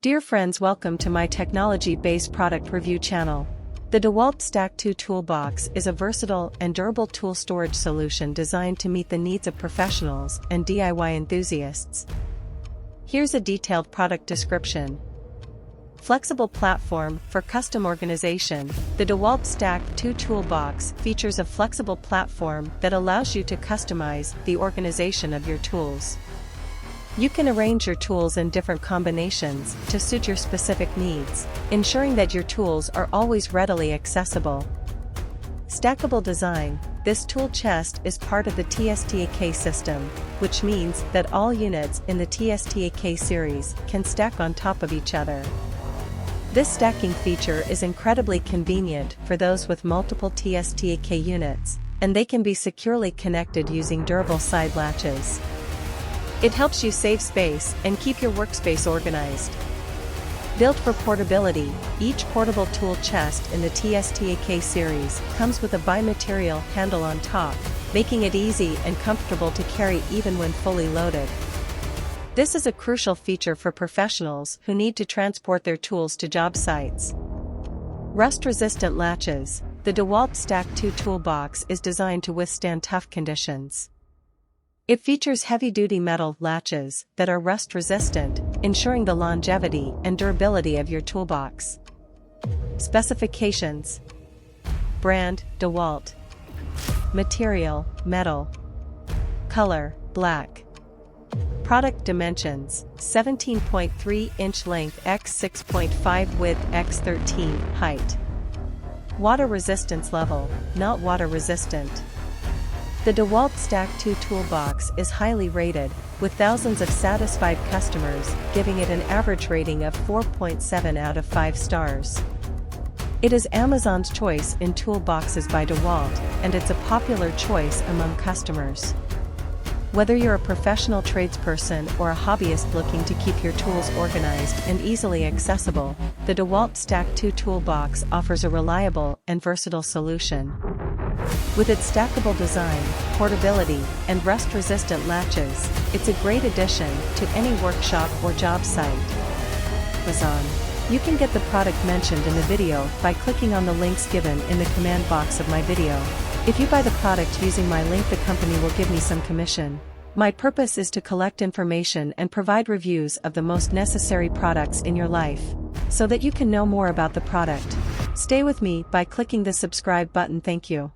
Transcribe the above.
Dear friends, welcome to my technology-based product review channel. The DeWALT FLEXTORQ 2 Toolbox is a versatile and durable tool storage solution designed to meet the needs of professionals and DIY enthusiasts. Here's a detailed product description. Flexible platform for custom organization. The DeWALT FLEXTORQ 2 Toolbox features a flexible platform that allows you to customize the organization of your tools. You can arrange your tools in different combinations to suit your specific needs, ensuring that your tools are always readily accessible. Stackable design. This tool chest is part of the TSTAK system, which means that all units in the TSTAK series can stack on top of each other. This stacking feature is incredibly convenient for those with multiple TSTAK units, and they can be securely connected using durable side latches. It helps you save space and keep your workspace organized. Built for portability, each portable tool chest in the TSTAK series comes with a bi-material handle on top, making it easy and comfortable to carry even when fully loaded. This is a crucial feature for professionals who need to transport their tools to job sites. Rust-resistant latches. The DeWALT FLEXTORQ 2 Toolbox is designed to withstand tough conditions. It features heavy-duty metal latches that are rust-resistant, ensuring the longevity and durability of your toolbox. Specifications. Brand, DeWALT. Material, metal. Color, black. Product dimensions, 17.3-inch length x 6.5 width x 13 height. Water resistance level, not water resistant. The DeWALT FLEXTORQ 2 Toolbox is highly rated, with thousands of satisfied customers giving it an average rating of 4.7 out of 5 stars. It is Amazon's choice in toolboxes by DeWALT, and it's a popular choice among customers. Whether you're a professional tradesperson or a hobbyist looking to keep your tools organized and easily accessible, the DeWALT FLEXTORQ 2 Toolbox offers a reliable and versatile solution. With its stackable design, portability, and rust-resistant latches, it's a great addition to any workshop or job site. Amazon. You can get the product mentioned in the video by clicking on the links given in the command box of my video. If you buy the product using my link, the company will give me some commission. My purpose is to collect information and provide reviews of the most necessary products in your life, so that you can know more about the product. Stay with me by clicking the subscribe button. Thank you.